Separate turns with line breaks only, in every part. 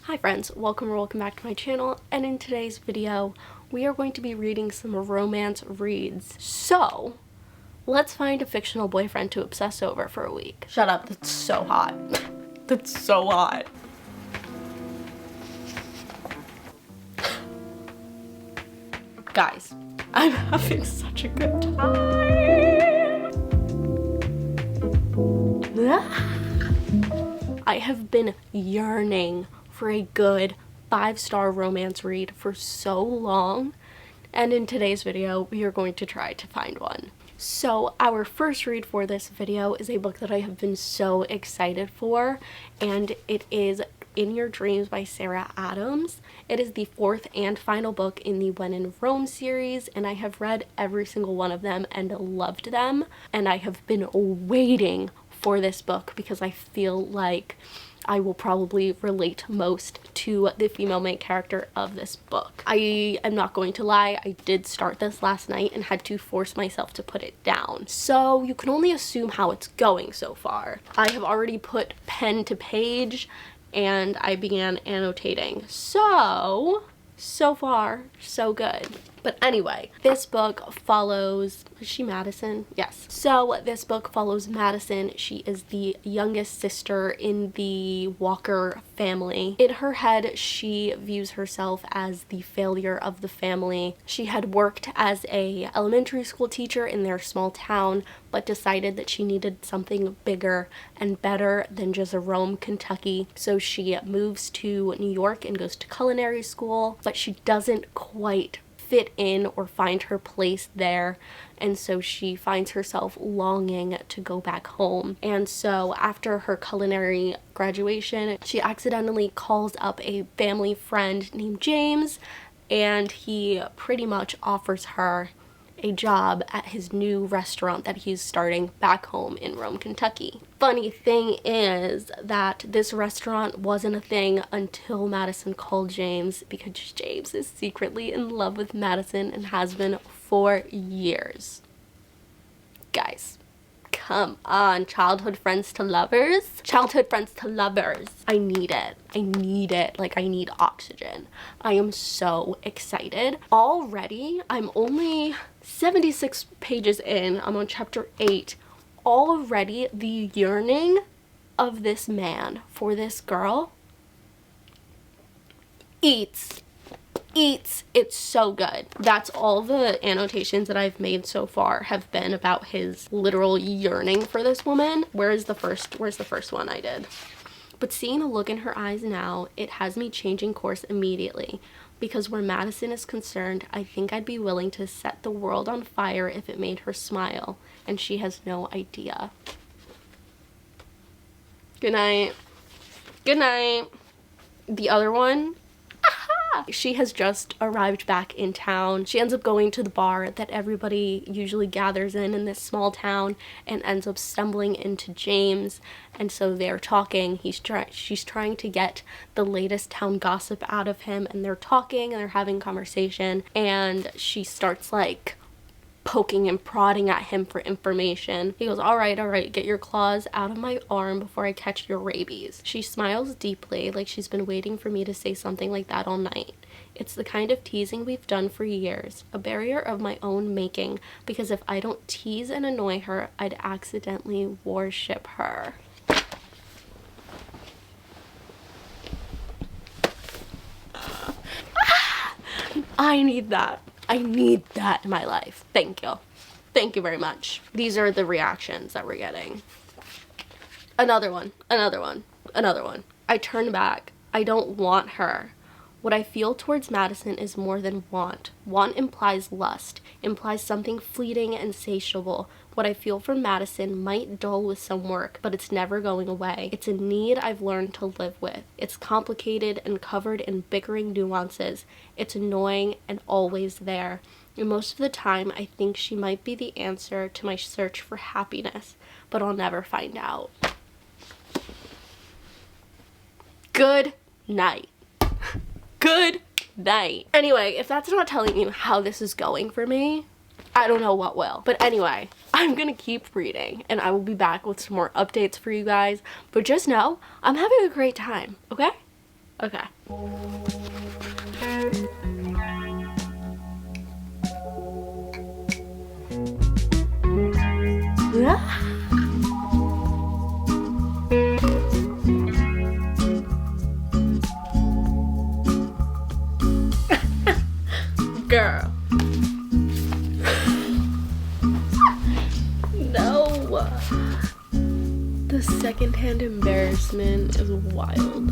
Hi friends, welcome back to my channel, and in today's video we are going to be reading some romance reads. So let's find a fictional boyfriend to obsess over for a week. Shut up, that's so hot. That's so hot. Guys, I'm having such a good time. I have been yearning for a good 5-star romance read for so long, and in today's video we are going to try to find one. So our first read for this video is a book that I have been so excited for, and it is In Your Dreams by Sarah Adams. It is the 4th and final book in the When in Rome series, and I have read every single one of them and loved them, and I have been waiting for this book because I feel like I will probably relate most to the female main character of this book. I am not going to lie, I did start this last night and had to force myself to put it down. So you can only assume how it's going so far. I have already put pen to page and I began annotating. So far, so good. But anyway, this book follows, is she Madison? Yes. So this book follows Madison. She is the youngest sister in the Walker family. In her head, she views herself as the failure of the family. She had worked as a elementary school teacher in their small town, but decided that she needed something bigger and better than just Rome, Kentucky. So she moves to New York and goes to culinary school, but she doesn't quite fit in or find her place there, and so she finds herself longing to go back home. And so after her culinary graduation, she accidentally calls up a family friend named James, and he pretty much offers her a job at his new restaurant that he's starting back home in Rome, Kentucky. Funny thing is that this restaurant wasn't a thing until Madison called James, because James is secretly in love with Madison and has been for years. Guys, come on, childhood friends to lovers. Childhood friends to lovers. I need it. I need it. Like, I need oxygen. I am so excited. Already, I'm only 76 pages in. I'm on chapter 8. Already, the yearning of this man for this girl eats. It's so good. That's all the annotations that I've made so far have been about his literal yearning for this woman. Where's the first one I did? But seeing the look in her eyes now, it has me changing course immediately, because where Madison is concerned, I think I'd be willing to set the world on fire if it made her smile, and she has no idea. Good night. Good night. The other one, she has just arrived back in town. She ends up going to the bar that everybody usually gathers in this small town, and ends up stumbling into James, and so they're talking. She's trying to get the latest town gossip out of him, and they're talking and they're having conversation, and she starts like poking and prodding at him for information. He goes, all right, get your claws out of my arm before I catch your rabies. She smiles deeply, like she's been waiting for me to say something like that all night. It's the kind of teasing we've done for years, a barrier of my own making, because if I don't tease and annoy her, I'd accidentally worship her. I need that. I need that in my life. Thank you. Thank you very much. These are the reactions that we're getting. Another one. I turn back. I don't want her. What I feel towards Madison is more than want. Want implies lust, implies something fleeting and insatiable. What I feel for Madison might dull with some work, but it's never going away. It's a need I've learned to live with. It's complicated and covered in bickering nuances. It's annoying and always there. And most of the time, I think she might be the answer to my search for happiness, but I'll never find out. Good night. Good night. Anyway, if that's not telling you how this is going for me, I don't know what will. But anyway, I'm gonna keep reading, and I will be back with some more updates for you guys. But just know, I'm having a great time, okay? Okay. Girl. No. The secondhand embarrassment is wild.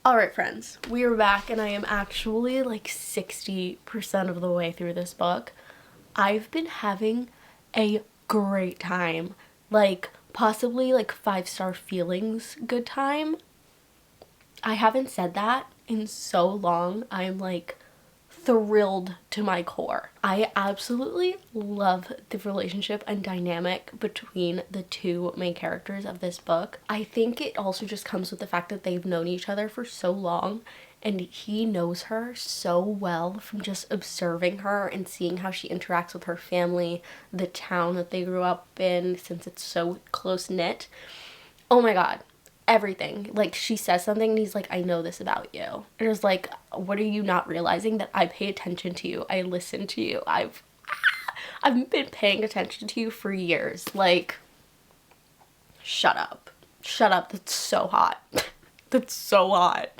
Alright friends, we are back and I am actually like 60% of the way through this book. I've been having a great time. Like possibly like 5-star feelings good time. I haven't said that in so long. I'm like thrilled to my core. I absolutely love the relationship and dynamic between the two main characters of this book. I think it also just comes with the fact that they've known each other for so long and he knows her so well from just observing her and seeing how she interacts with her family, the town that they grew up in, since it's so close-knit. Oh my god. Everything. Like, she says something and he's like, I know this about you. And it's like, what are you not realizing? That I pay attention to you. I listen to you. I've been paying attention to you for years. Like, shut up. Shut up. That's so hot. That's so hot.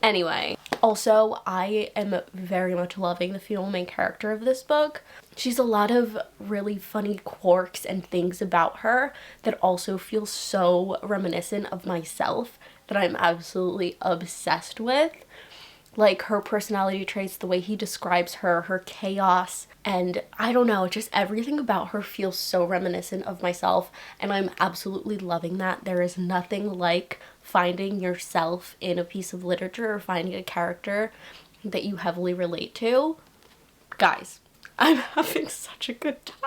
Anyway, also, I am very much loving the female main character of this book. She's a lot of really funny quirks and things about her that also feel so reminiscent of myself that I'm absolutely obsessed with. Like her personality traits, the way he describes her, her chaos, and I don't know, just everything about her feels so reminiscent of myself, and I'm absolutely loving that. There is nothing like finding yourself in a piece of literature or finding a character that you heavily relate to. Guys, I'm having such a good time.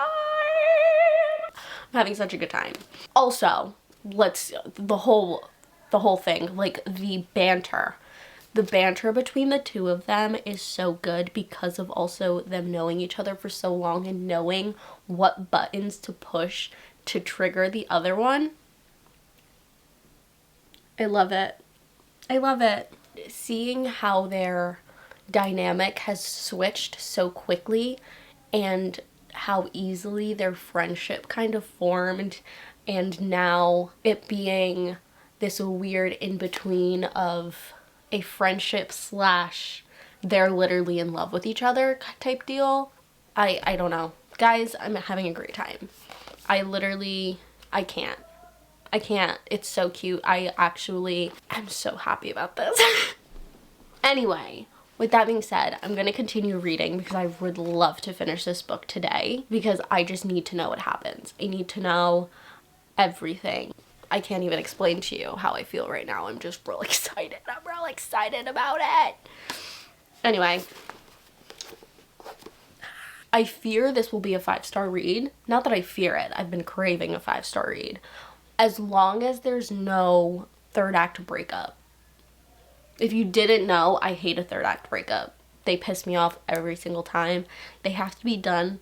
I'm having such a good time. Also, the whole thing, like the banter. The banter between the two of them is so good because of also them knowing each other for so long and knowing what buttons to push to trigger the other one. I love it. I love it. Seeing how their dynamic has switched so quickly and how easily their friendship kind of formed, and now it being this weird in-between of a friendship slash they're literally in love with each other type deal. I don't know. Guys, I'm having a great time. I can't. It's so cute. I'm so happy about this. Anyway, with that being said, I'm going to continue reading because I would love to finish this book today because I just need to know what happens. I need to know everything. I can't even explain to you how I feel right now. I'm just real excited. I'm real excited about it. Anyway, I fear this will be a 5-star read. Not that I fear it. I've been craving a 5-star read. As long as there's no third act breakup. If you didn't know, I hate a third act breakup. They piss me off every single time. They have to be done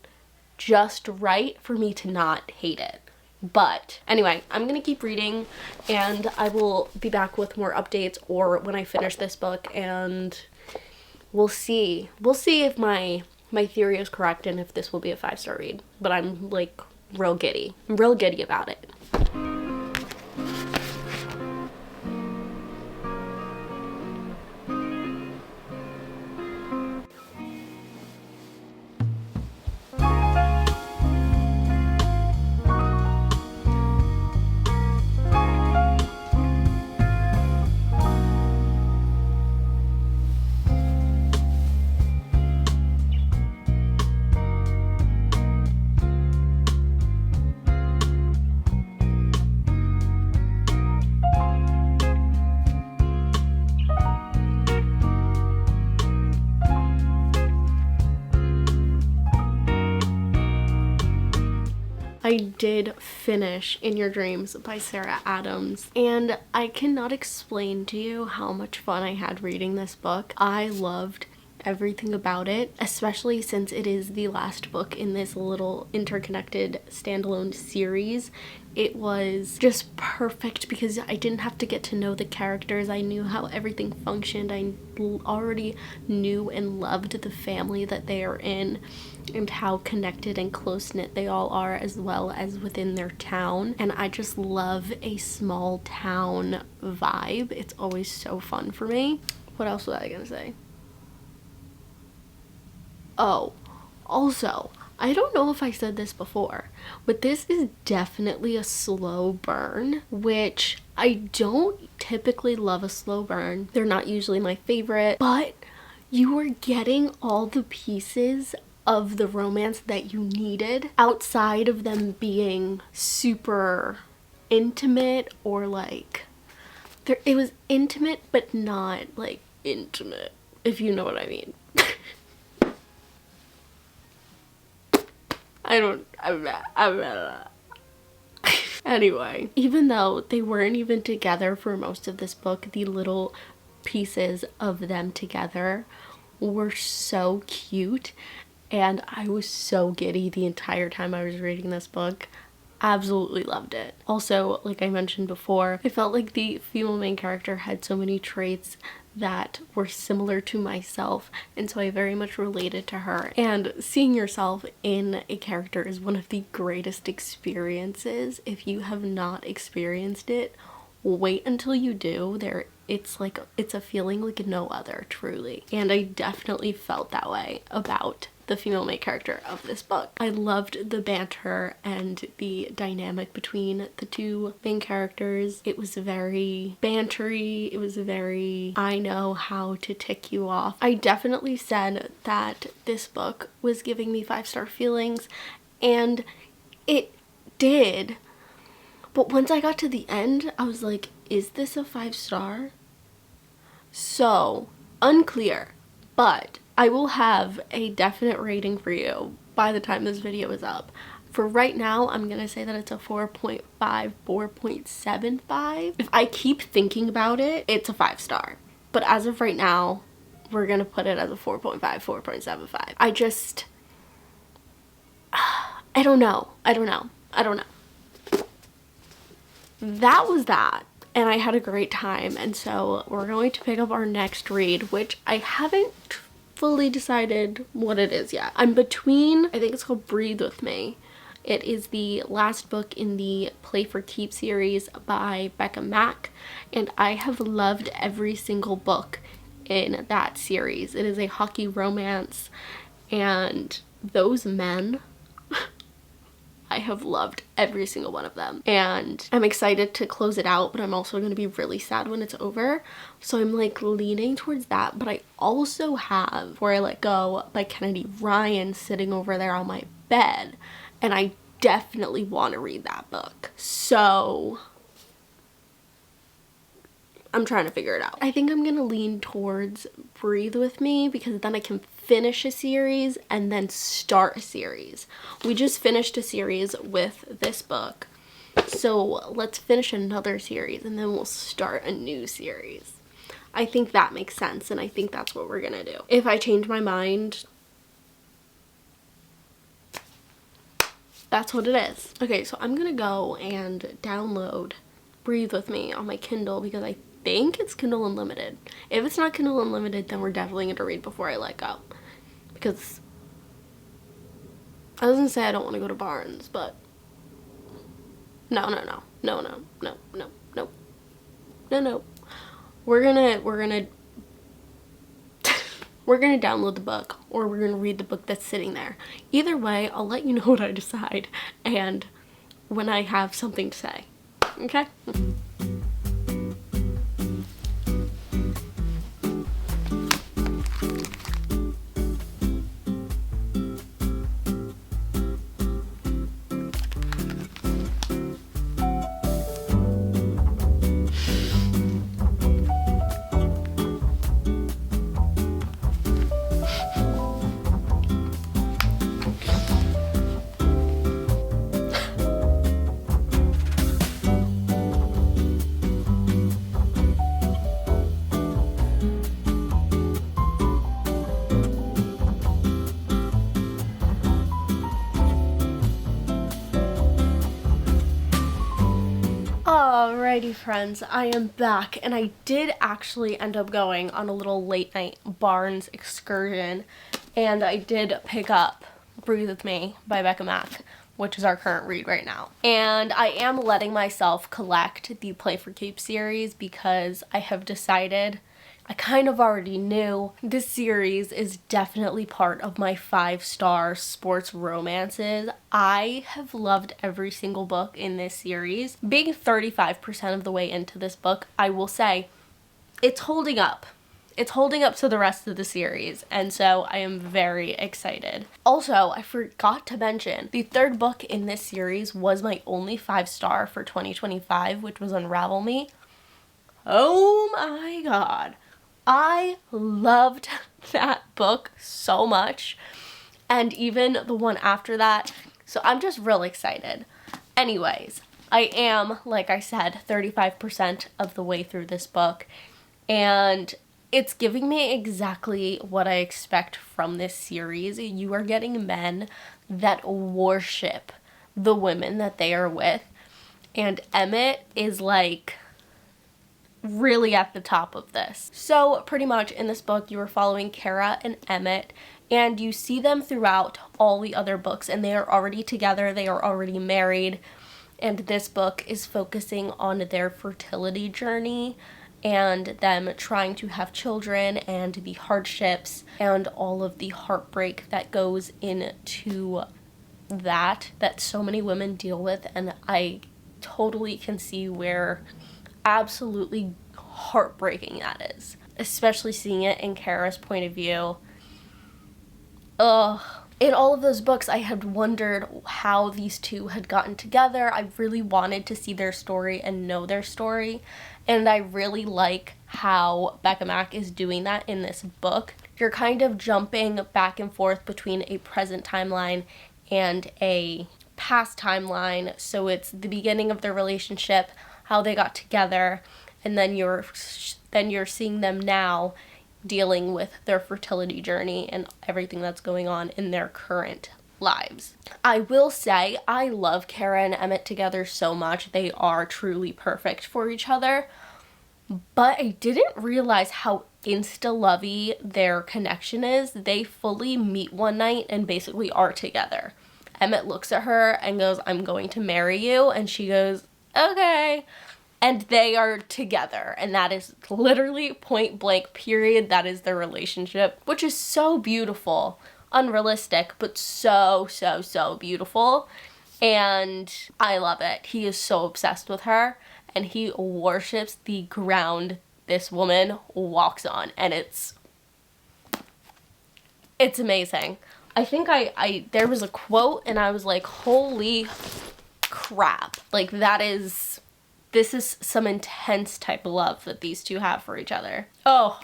just right for me to not hate it. But anyway, I'm going to keep reading and I will be back with more updates or when I finish this book, and we'll see. We'll see if my theory is correct and if this will be a 5-star read. But I'm like real giddy. I'm real giddy about it. I did finish In Your Dreams by Sarah Adams, and I cannot explain to you how much fun I had reading this book. I loved everything about it, especially since it is the last book in this little interconnected standalone series. It was just perfect because I didn't have to get to know the characters. I knew how everything functioned. I already knew and loved the family that they are in and how connected and close-knit they all are, as well as within their town. And I just love a small town vibe. It's always so fun for me. What else was I gonna say? Oh, also, I don't know if I said this before, but this is definitely a slow burn, which I don't typically love a slow burn. They're not usually my favorite, but you are getting all the pieces of the romance that you needed outside of them being super intimate, or like, it was intimate but not like intimate, if you know what I mean. Anyway, even though they weren't even together for most of this book, the little pieces of them together were so cute, and I was so giddy the entire time I was reading this book. Absolutely loved it. Also, like I mentioned before, I felt like the female main character had so many traits that were similar to myself, and so I very much related to her. And seeing yourself in a character is one of the greatest experiences. If you have not experienced it, wait until you do. It's a feeling like no other, truly. And I definitely felt that way about the female main character of this book. I loved the banter and the dynamic between the two main characters. It was very bantery. It was very, I know how to tick you off. I definitely said that this book was giving me 5-star feelings, and it did. But once I got to the end, I was like, is this a 5-star? So, unclear, but I will have a definite rating for you by the time this video is up. For right now, I'm gonna say that it's a 4.5, 4.75. If I keep thinking about it, it's a 5-star. But as of right now, we're gonna put it as a 4.5, 4.75. I don't know. That was that. And I had a great time. And so we're going to pick up our next read, which I haven't fully decided what it is yet. I'm between, I think it's called Breathe With Me. It is the last book in the Play for Keeps series by Becca Mack, and I have loved every single book in that series. It is a hockey romance, and those men, I have loved every single one of them, and I'm excited to close it out, but I'm also going to be really sad when it's over. So I'm like leaning towards that. But I also have Before I Let Go by Kennedy Ryan sitting over there on my bed, and I definitely want to read that book. So I'm trying to figure it out. I think I'm gonna lean towards Breathe With Me, because then I can finish a series and then start a series. We just finished a series with this book, so let's finish another series and then we'll start a new series. I think that makes sense, and I think that's what we're gonna do. If I change my mind, that's what it is. Okay, so I'm gonna go and download Breathe With Me on my Kindle, because I think it's Kindle Unlimited. If it's not Kindle Unlimited, then we're definitely going to read Before I Let Go, because I was gonna say I don't want to go to Barnes, but no. We're gonna download the book, or we're gonna read the book that's sitting there. Either way, I'll let you know what I decide and when I have something to say. Okay? friends, I am back, and I did actually end up going on a little late night Barnes excursion, and I did pick up Breathe With Me by Becca Mack, which is our current read right now. And I am letting myself collect the Play for Keeps series because I have decided, I kind of already knew, this series is definitely part of my 5-star sports romances. I have loved every single book in this series. Being 35% of the way into this book, I will say, it's holding up. It's holding up to the rest of the series, and so I am very excited. Also, I forgot to mention, the third book in this series was my only 5-star for 2025, which was Unravel Me. Oh my god. I loved that book so much, and even the one after that, so I'm just real excited. Anyways, I am, like I said, 35% of the way through this book, and it's giving me exactly what I expect from this series. You are getting men that worship the women that they are with, and Emmett is like really at the top of this. So pretty much in this book you are following Kara and Emmett, and you see them throughout all the other books, and they are already together, they are already married, and this book is focusing on their fertility journey and them trying to have children and the hardships and all of the heartbreak that goes into that so many women deal with. And I totally can see where absolutely heartbreaking that is, especially seeing it in Kara's point of view. Ugh. In all of those books, I had wondered how these two had gotten together. I really wanted to see their story and know their story, and I really like how Becca Mack is doing that in this book. You're kind of jumping back and forth between a present timeline and a past timeline, so it's the beginning of their relationship, how they got together, and then you're seeing them now dealing with their fertility journey and everything that's going on in their current lives. I will say I love Kara and Emmett together so much. They are truly perfect for each other, but I didn't realize how insta-lovey their connection is. They fully meet one night and basically are together. Emmett looks at her and goes, "I'm going to marry you," and she goes, "Okay." And they are together, and that is literally point blank, period. That is their relationship, which is so beautiful. Unrealistic, but so, so, so beautiful. And I love it. He is so obsessed with her, and he worships the ground this woman walks on, and it's amazing. I think there was a quote, and I was like, holy crap. Like, this is some intense type of love that these two have for each other. Oh,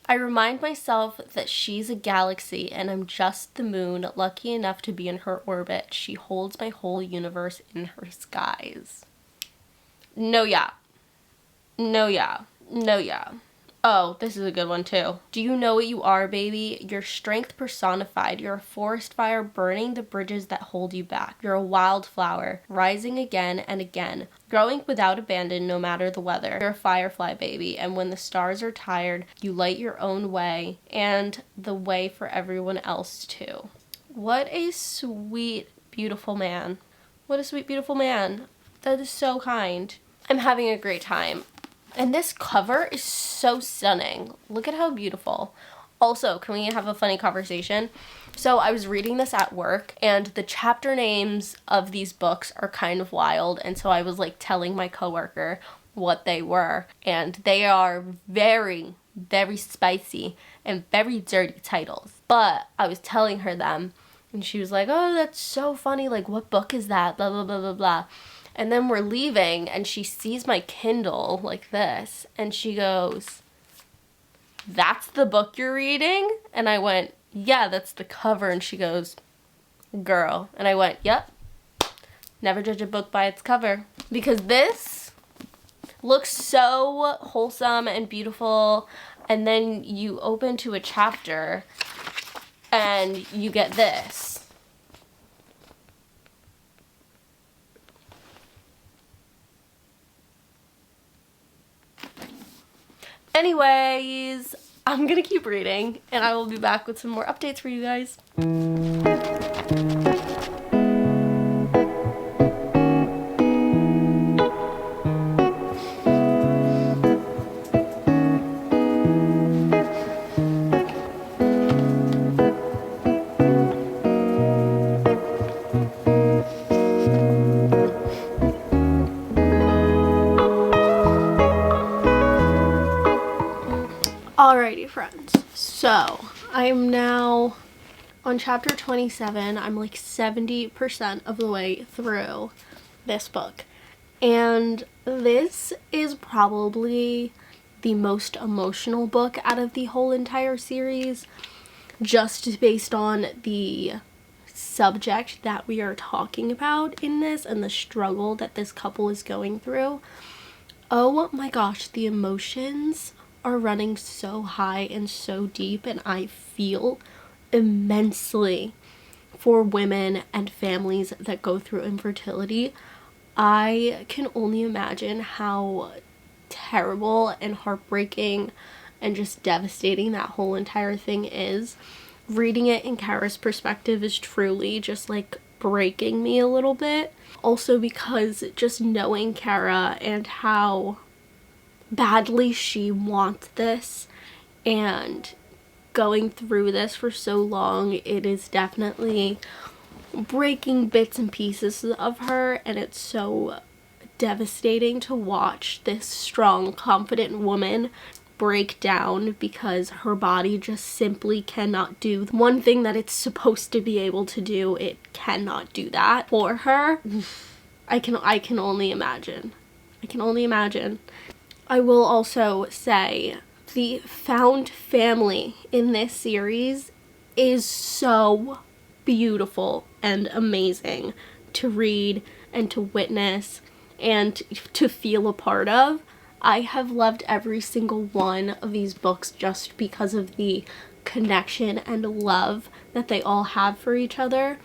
I remind myself that she's a galaxy and I'm just the moon, lucky enough to be in her orbit. She holds my whole universe in her skies. No, yeah. No, yeah. No, yeah. Oh, this is a good one too. Do you know what you are, baby? You're strength personified. You're a forest fire burning the bridges that hold you back. You're a wildflower, rising again and again, growing without abandon no matter the weather. You're a firefly, baby, and when the stars are tired, you light your own way and the way for everyone else too. What a sweet, beautiful man. What a sweet, beautiful man. That is so kind. I'm having a great time. And this cover is so stunning. Look at how beautiful. Also, can we have a funny conversation? So I was reading this at work, and the chapter names of these books are kind of wild, and so I was like telling my coworker what they were, and they are very, very spicy and very dirty titles. But I was telling her them, and she was like, "Oh, that's so funny, like what book is that, blah blah blah blah blah." And then we're leaving, and she sees my Kindle like this, and she goes, "That's the book you're reading?" And I went, "Yeah, that's the cover." And she goes, "Girl." And I went, "Yep. Never judge a book by its cover." Because this looks so wholesome and beautiful, and then you open to a chapter, and you get this. Anyways, I'm gonna keep reading and I will be back with some more updates for you guys. Alrighty friends, so I am now on chapter 27. I'm like 70% of the way through this book, and this is probably the most emotional book out of the whole entire series, just based on the subject that we are talking about in this and the struggle that this couple is going through. Oh my gosh, the emotions are running so high and so deep, and I feel immensely for women and families that go through infertility. I can only imagine how terrible and heartbreaking and just devastating that whole entire thing is. Reading it in Kara's perspective is truly just like breaking me a little bit. Also because just knowing Kara and how badly she wants this and going through this for so long, it is definitely breaking bits and pieces of her, and it's so devastating to watch this strong, confident woman break down because her body just simply cannot do one thing that it's supposed to be able to do. It cannot do that for her. I can only imagine. I can only imagine. I will also say the found family in this series is so beautiful and amazing to read and to witness and to feel a part of. I have loved every single one of these books just because of the connection and love that they all have for each other.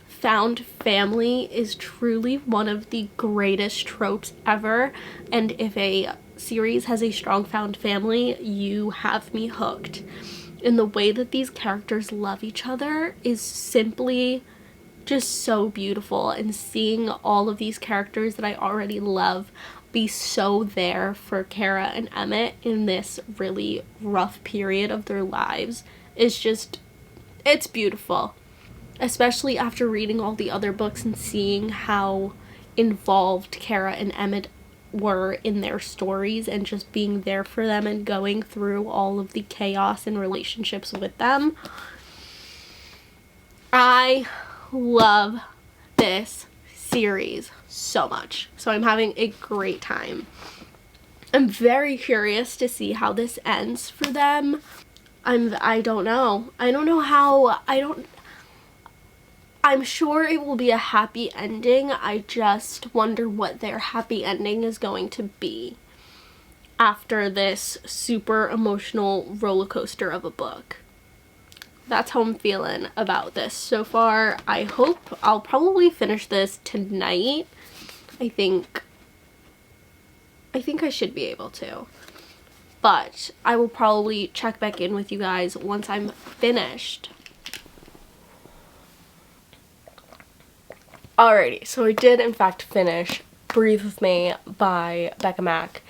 Found family is truly one of the greatest tropes ever, and if a series has a strong found family, you have me hooked. And the way that these characters love each other is simply just so beautiful, and seeing all of these characters that I already love be so there for Kara and Emmett in this really rough period of their lives is just, it's beautiful. Especially after reading all the other books and seeing how involved Kara and Emmett were in their stories and just being there for them and going through all of the chaos and relationships with them. I love this series so much. So I'm having a great time. I'm very curious to see how this ends for them. I don't know. I'm sure it will be a happy ending. I just wonder what their happy ending is going to be after this super emotional roller coaster of a book. That's how I'm feeling about this so far. I hope I'll probably finish this tonight. I think I should be able to. But I will probably check back in with you guys once I'm finished. Alrighty, so I did in fact finish Breathe With Me by Becca Mack,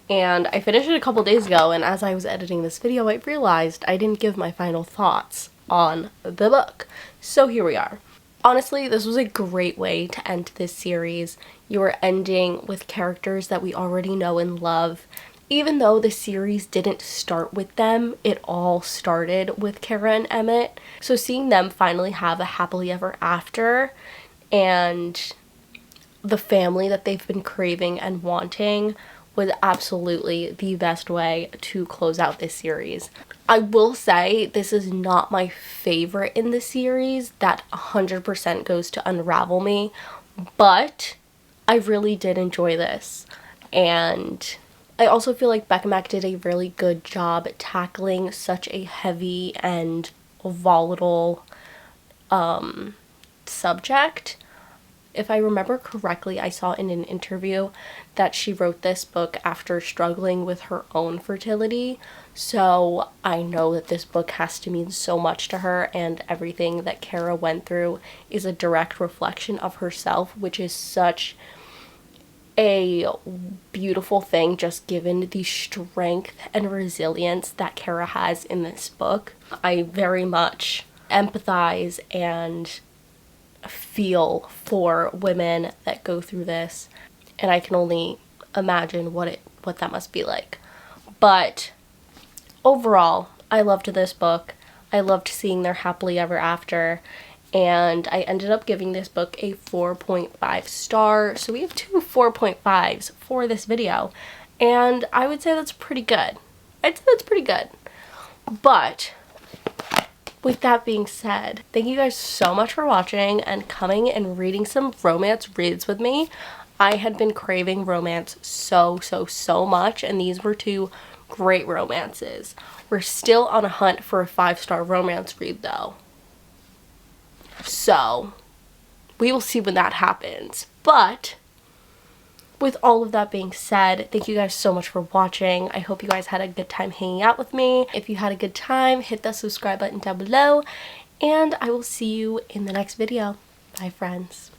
and I finished it a couple days ago, and as I was editing this video I realized I didn't give my final thoughts on the book. So here we are. Honestly, this was a great way to end this series. You are ending with characters that we already know and love. Even though the series didn't start with them, it all started with Kara and Emmett. So seeing them finally have a happily ever after and the family that they've been craving and wanting was absolutely the best way to close out this series. I will say this is not my favorite in the series. That 100% goes to Unravel Me, but I really did enjoy this. And I also feel like Becca Mack did a really good job tackling such a heavy and volatile subject If I remember correctly, I saw in an interview that she wrote this book after struggling with her own fertility. So I know that this book has to mean so much to her, and everything that Kara went through is a direct reflection of herself, which is such a beautiful thing, just given the strength and resilience that Kara has in this book. I very much empathize and feel for women that go through this, and I can only imagine what that must be like. But overall, I loved this book. I loved seeing their happily ever after, and I ended up giving this book a 4.5 star. So we have two 4.5s for this video, and I would say that's pretty good. I'd say that's pretty good. But with that being said, thank you guys so much for watching and coming and reading some romance reads with me. I had been craving romance so much, and these were two great romances. We're still on a hunt for a 5-star romance read though, so we will see when that happens. But with all of that being said, thank you guys so much for watching. I hope you guys had a good time hanging out with me. If you had a good time, hit that subscribe button down below, and I will see you in the next video. Bye, friends.